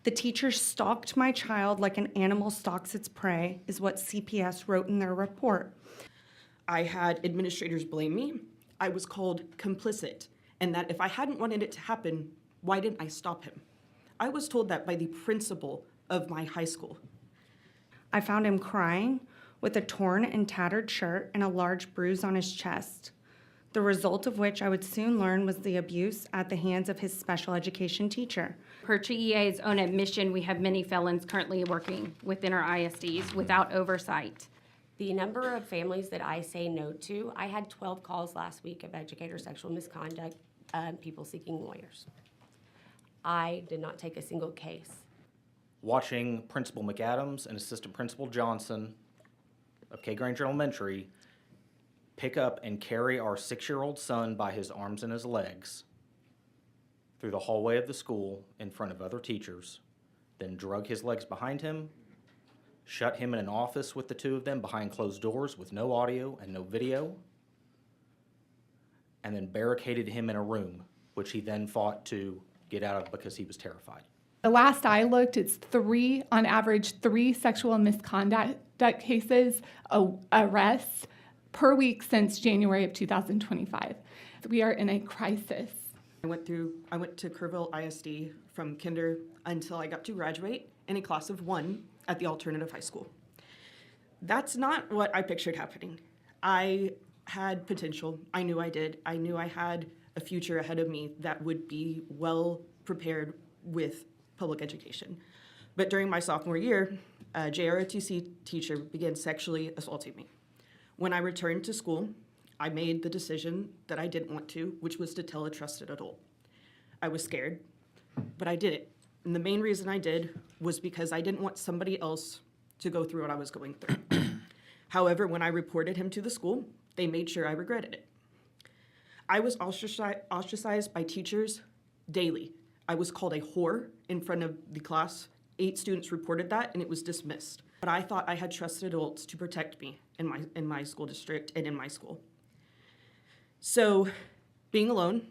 The teacher stalked my child like an animal stalks its prey, is what CPS wrote in their report. I had administrators blame me. I was called complicit, and that if I hadn't wanted it to happen, why didn't I stop him? I was told that by the principal of my high school. I found him crying with a torn and tattered shirt and a large bruise on his chest, the result of which I would soon learn was the abuse at the hands of his special education teacher. Per TEA's own admission, we have many felons currently working within our ISDs without oversight. The number of families that I say no to, I had 12 calls last week of educator sexual misconduct, people seeking lawyers. I did not take a single case. Watching Principal McAdams and Assistant Principal Johnson of K. Granger Elementary pick up and carry our 6-year-old son by his arms and his legs through the hallway of the school in front of other teachers, then drug his legs behind him, shut him in an office with the two of them behind closed doors with no audio and no video, and then barricaded him in a room, which he then fought to get out of because he was terrified. The last I looked, it's on average, 3 sexual misconduct cases, arrests per week since January of 2025. We are in a crisis. I went to Kerrville ISD from kinder until I got to graduate in a class of 1 at the alternative high school. That's not what I pictured happening. I had potential. I knew I did. I knew I had a future ahead of me that would be well prepared with public education. But during my sophomore year, a JROTC teacher began sexually assaulting me. When I returned to school, I made the decision that I didn't want to, which was to tell a trusted adult. I was scared, but I did it. And the main reason I did was because I didn't want somebody else to go through what I was going through. However, when I reported him to the school, they made sure I regretted it. I was ostracized by teachers daily. I was called a whore in front of the class. 8 students reported that, and it was dismissed. But I thought I had trusted adults to protect me in my school district and in my school. So, being alone,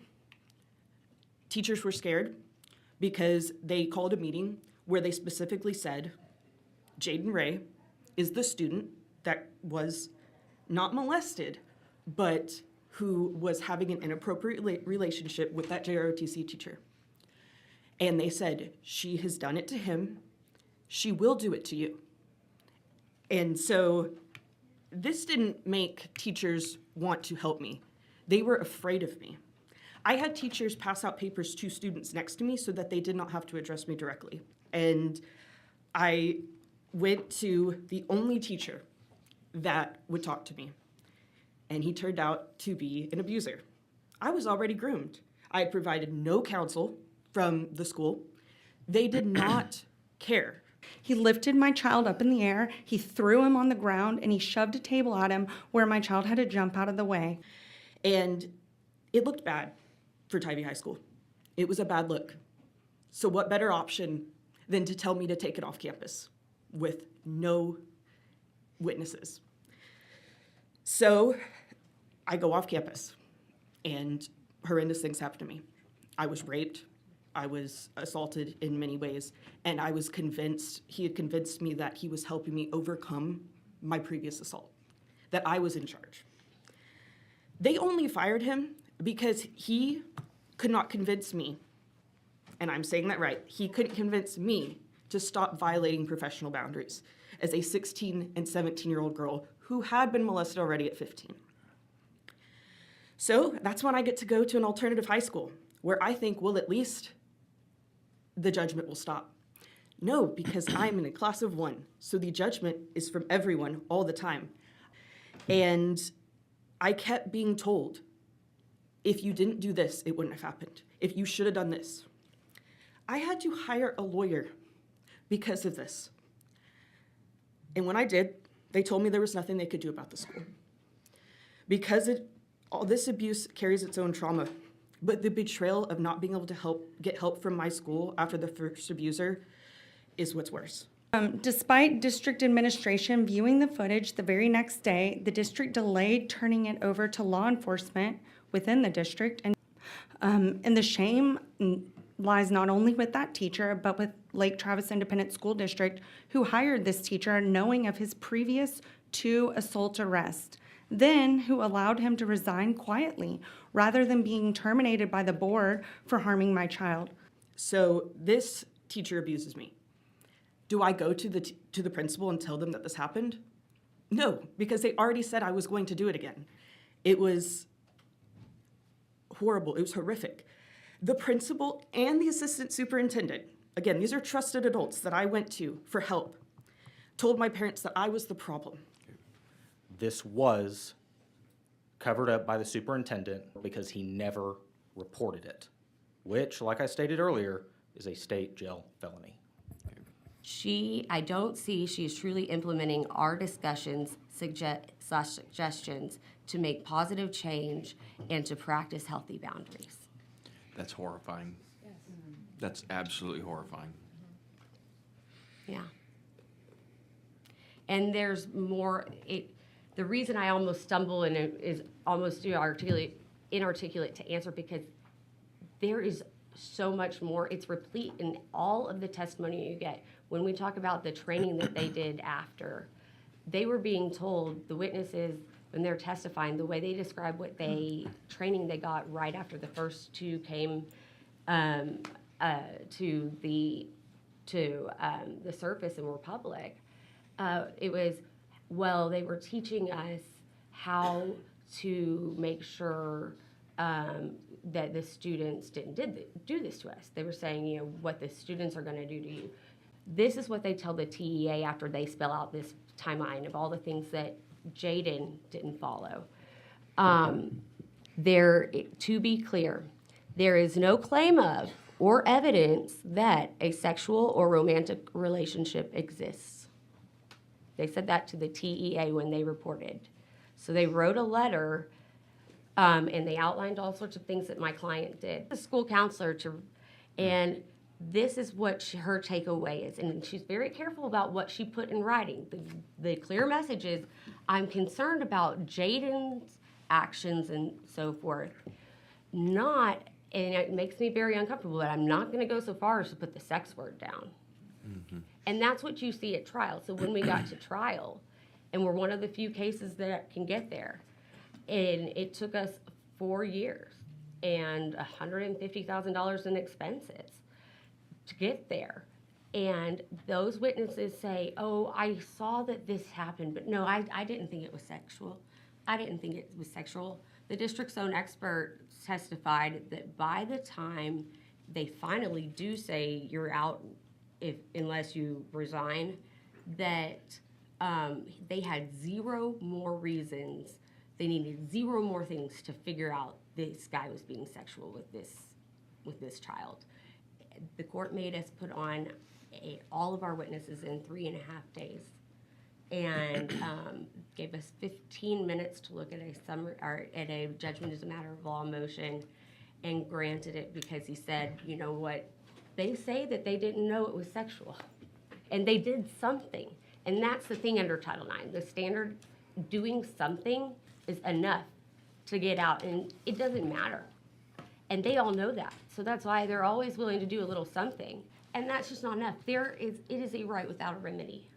teachers were scared because they called a meeting where they specifically said, Jaden Ray is the student that was not molested, but who was having an inappropriate relationship with that JROTC teacher. And they said, she has done it to him, she will do it to you. And so this didn't make teachers want to help me. They were afraid of me. I had teachers pass out papers to students next to me so that they did not have to address me directly. And I went to the only teacher that would talk to me, and he turned out to be an abuser. I was already groomed. I had provided no counsel from the school. They did not care. He lifted my child up in the air, he threw him on the ground, and he shoved a table at him where my child had to jump out of the way. And it looked bad for Tybee High School. It was a bad look. So what better option than to tell me to take it off campus with no witnesses? So I go off campus, and horrendous things happen to me. I was raped. I was assaulted in many ways, and I was convinced, he had convinced me that he was helping me overcome my previous assault, that I was in charge. They only fired him because he could not convince me, and I'm saying that right, he couldn't convince me to stop violating professional boundaries as a 16 and 17-year-old girl who had been molested already at 15. So that's when I get to go to an alternative high school where I think, well, at least the judgment will stop. No, because I'm in a class of 1, so the judgment is from everyone all the time. And I kept being told, if you didn't do this, it wouldn't have happened. If you should have done this. I had to hire a lawyer because of this. And when I did, they told me there was nothing they could do about the school. Because all this abuse carries its own trauma. But the betrayal of not being able to get help from my school after the first abuser is what's worse. Despite district administration viewing the footage the very next day, the district delayed turning it over to law enforcement within the district. And the shame lies not only with that teacher, but with Lake Travis Independent School District, who hired this teacher knowing of his previous 2 assault arrests, then who allowed him to resign quietly rather than being terminated by the board for harming my child. So this teacher abuses me. Do I go to the principal and tell them that this happened? No, because they already said I was going to do it again. It was horrible. It was horrific. The principal and the assistant superintendent, again, these are trusted adults that I went to for help, told my parents that I was the problem. This was covered up by the superintendent because he never reported it, which, like I stated earlier, is a state jail felony. I don't see she's truly implementing our discussions, suggestions to make positive change and to practice healthy boundaries. That's horrifying. Yes. That's absolutely horrifying. Yeah. And there's more, the reason I almost stumble and it is almost inarticulate to answer, because there is so much more. It's replete in all of the testimony you get. When we talk about the training that they did after, they were being told, the witnesses, when they're testifying, the way they describe what training they got right after the first 2 came to the surface and were public, it was, well, they were teaching us how to make sure that the students didn't do this to us. They were saying, what the students are going to do to you. This is what they tell the TEA after they spell out this timeline of all the things that Jaden didn't follow. To be clear, there is no claim of or evidence that a sexual or romantic relationship exists. They said that to the TEA when they reported. So they wrote a letter and they outlined all sorts of things that my client did. The school counselor and this is what her takeaway is, and she's very careful about what she put in writing. The clear message is, I'm concerned about Jaden's actions and so forth. And it makes me very uncomfortable, but I'm not going to go so far as to put the sex word down. Mm-hmm. And that's what you see at trial. So when we got to trial, and we're one of the few cases that can get there, and it took us 4 years and $150,000 in expenses to get there. And those witnesses say, oh, I saw that this happened, but no, I didn't think it was sexual. I didn't think it was sexual. The district's own expert testified that by the time they finally do say you're out unless you resign, that they had 0 more reasons. They needed 0 more things to figure out this guy was being sexual with this child. The court made us put on all of our witnesses in 3.5 days, and gave us 15 minutes to look at a judgment as a matter of law motion, and granted it because he said, you know what, they say that they didn't know it was sexual, and they did something, and that's the thing under Title IX. The standard, doing something is enough to get out, and it doesn't matter. And they all know that. So that's why they're always willing to do a little something. And that's just not enough. It is a right without a remedy.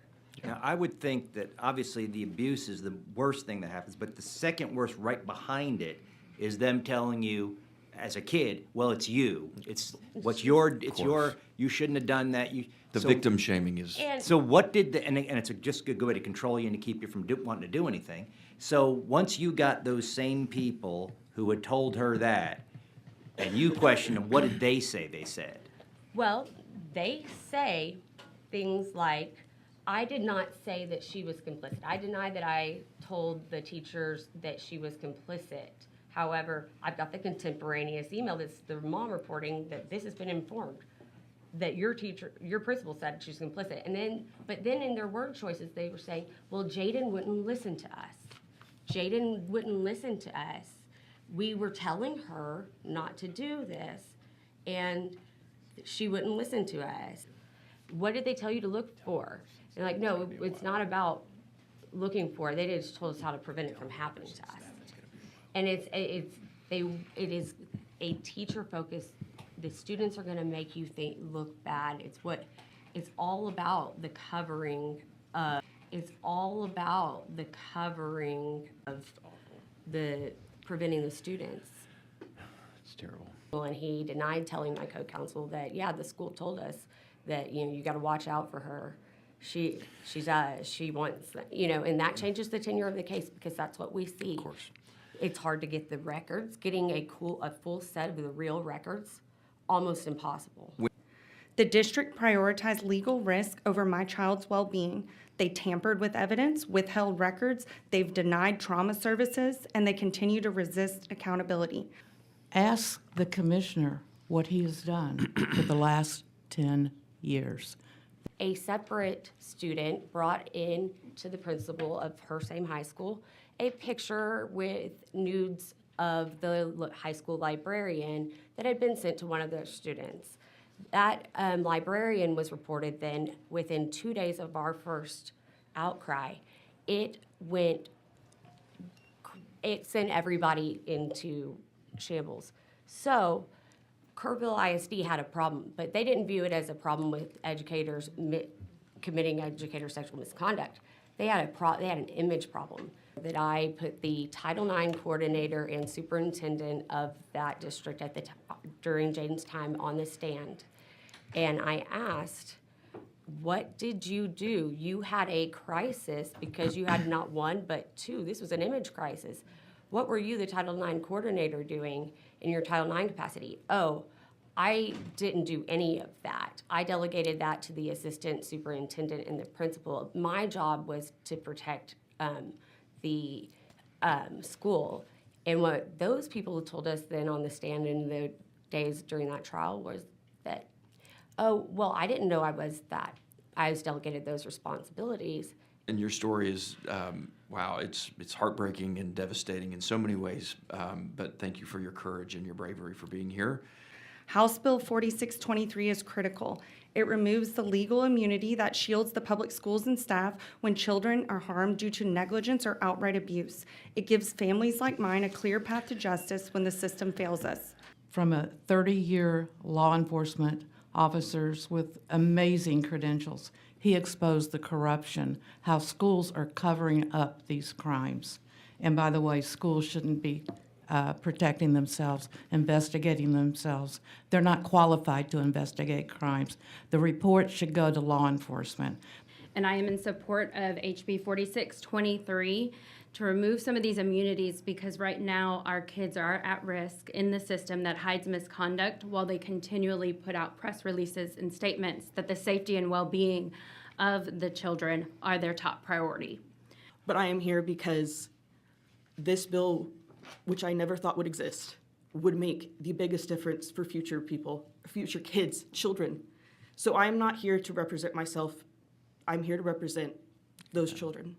Now, I would think that obviously the abuse is the worst thing that happens, but the second worst right behind it is them telling you as a kid, well, it's you. You shouldn't have done that. The victim shaming is... So what did and it's just a good way to control you and to keep you from wanting to do anything. So once you got those same people who had told her that, and you questioned them, what did they say they said? Well, they say things like, I did not say that she was complicit. I deny that I told the teachers that she was complicit. However, I've got the contemporaneous email that's the mom reporting that this has been informed, that your principal said she's complicit. But then in their word choices, they were saying, well, Jaden wouldn't listen to us. Jaden wouldn't listen to us. We were telling her not to do this, and she wouldn't listen to us. What did they tell you to look for? They're like, no, it's not about looking for it. They just told us how to prevent it from happening to us. And it is a teacher-focused the students are going to make you look bad. It's all about the covering of. It's all about the covering of the preventing the students. It's terrible. And he denied telling my co-counsel that, yeah, the school told us that, you got to watch out for her. She wants, and that changes the tenure of the case because that's what we see. Of course. It's hard to get the records. Getting a full set of the real records, almost impossible. The district prioritized legal risk over my child's well-being. They tampered with evidence, withheld records, they've denied trauma services, and they continue to resist accountability. Ask the commissioner what he has done for the last 10 years. A separate student brought in to the principal of her same high school a picture with nudes of the high school librarian that had been sent to one of their students. That librarian was reported then within 2 days of our first outcry. It sent everybody into shambles. So Kerrville ISD had a problem, but they didn't view it as a problem with educators committing educator sexual misconduct. They had an image problem. That I put the Title IX coordinator and superintendent of that district during Jaden's time on the stand. And I asked, what did you do? You had a crisis because you had not one, but two. This was an image crisis. What were you, the Title IX coordinator, doing in your Title IX capacity? Oh, I didn't do any of that. I delegated that to the assistant superintendent and the principal. My job was to protect the school. And what those people told us then on the stand in the days during that trial was that, oh, well, I didn't know I was delegated those responsibilities. And your story is, wow, it's heartbreaking and devastating in so many ways. But thank you for your courage and your bravery for being here. House Bill 4623 is critical. It removes the legal immunity that shields the public schools and staff when children are harmed due to negligence or outright abuse. It gives families like mine a clear path to justice when the system fails us. From a 30-year law enforcement officers with amazing credentials, he exposed the corruption, how schools are covering up these crimes. And by the way, schools shouldn't be protecting themselves, investigating themselves. They're not qualified to investigate crimes. The report should go to law enforcement. And I am in support of HB 4623 to remove some of these immunities because right now our kids are at risk in the system that hides misconduct while they continually put out press releases and statements that the safety and well-being of the children are their top priority. But I am here because this bill, which I never thought would exist, would make the biggest difference for future people, future kids, children. So I'm not here to represent myself. I'm here to represent those children.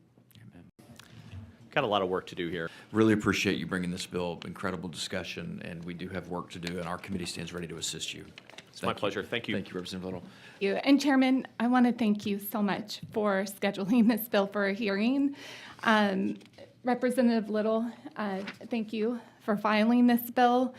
Got a lot of work to do here. Really appreciate you bringing this bill. Incredible discussion, and we do have work to do, and our committee stands ready to assist you. It's my pleasure. Thank you. Thank you, Representative Little. Thank you. And Chairman, I want to thank you so much for scheduling this bill for a hearing. Representative Little, thank you for filing this bill.